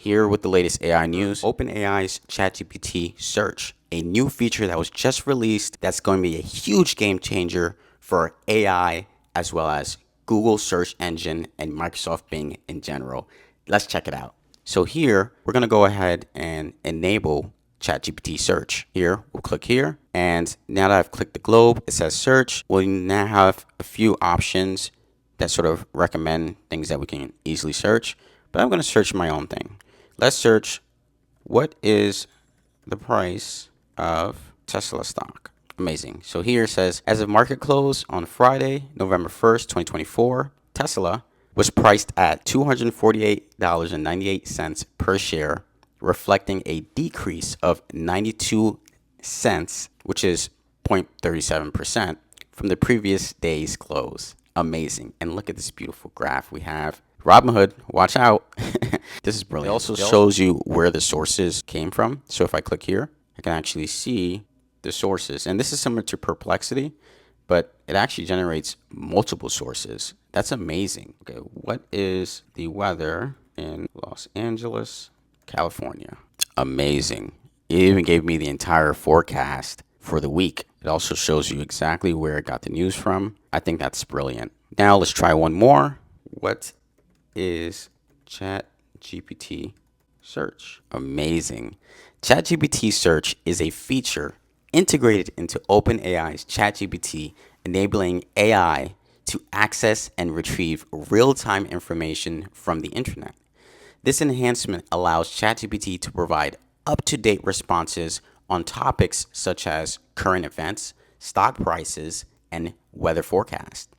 Here with the latest AI news, OpenAI's ChatGPT Search, a new feature that was just released that's going to be a huge game changer for AI as well as Google search engine and Microsoft Bing in general. Let's check it out. So here, we're going to go ahead and enable ChatGPT Search. Here, we'll click here. And now that I've clicked the globe, it says search. We'll now have a few options that sort of recommend things that we can easily search. But I'm going to search my own thing. Let's search, what is the price of Tesla stock? Amazing. So here it says, as of market close on Friday, November 1st, 2024, Tesla was priced at $248.98 per share, reflecting a decrease of 92 cents, which is 0.37% from the previous day's close. Amazing. And look at this beautiful graph we have. Robinhood, watch out. This is brilliant. It also shows you where the sources came from. So if I click here, I can actually see the sources. And this is similar to Perplexity, but it actually generates multiple sources. That's amazing. Okay, what is the weather in Los Angeles, California? Amazing. It even gave me the entire forecast for the week. It also shows you exactly where it got the news from. I think that's brilliant. Now let's try one more. What is ChatGPT Search? Amazing. ChatGPT Search is a feature integrated into OpenAI's ChatGPT, enabling AI to access and retrieve real-time information from the internet. This enhancement allows ChatGPT to provide up-to-date responses on topics such as current events, stock prices, and weather forecast,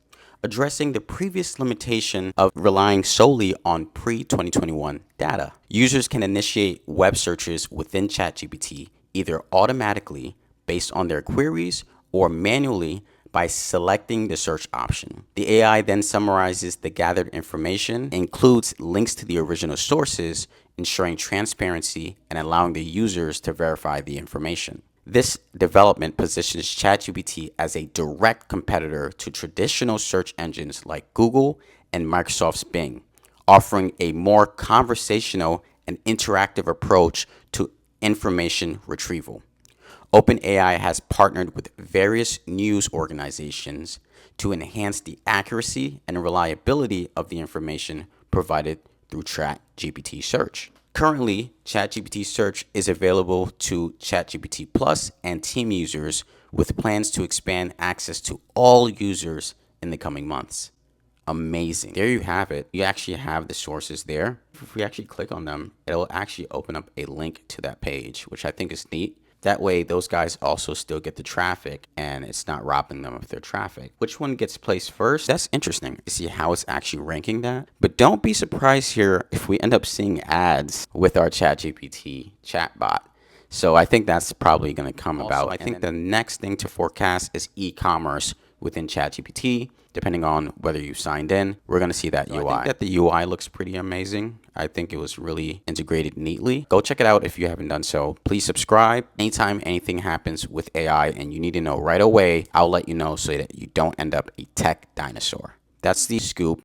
addressing the previous limitation of relying solely on pre-2021 data. Users can initiate web searches within ChatGPT either automatically based on their queries or manually by selecting the search option. The AI then summarizes the gathered information, includes links to the original sources, ensuring transparency and allowing the users to verify the information. This development positions ChatGPT as a direct competitor to traditional search engines like Google and Microsoft's Bing, offering a more conversational and interactive approach to information retrieval. OpenAI has partnered with various news organizations to enhance the accuracy and reliability of the information provided through ChatGPT Search. Currently, ChatGPT Search is available to ChatGPT Plus and Team users, with plans to expand access to all users in the coming months. Amazing. There you have it. You actually have the sources there. If we actually click on them, it'll actually open up a link to that page, which I think is neat. That way, those guys also still get the traffic and it's not robbing them of their traffic. Which one gets placed first? That's interesting to see how it's actually ranking that. But don't be surprised here if we end up seeing ads with our ChatGPT chatbot. So I think that's probably going to come about. I think the next thing to forecast is e-commerce within ChatGPT. Depending on whether you signed in, we're going to see that UI. I think that the UI looks pretty amazing. I think it was really integrated neatly. Go check it out if you haven't done so. Please subscribe. Anytime anything happens with AI and you need to know right away, I'll let you know so that you don't end up a tech dinosaur. That's the scoop.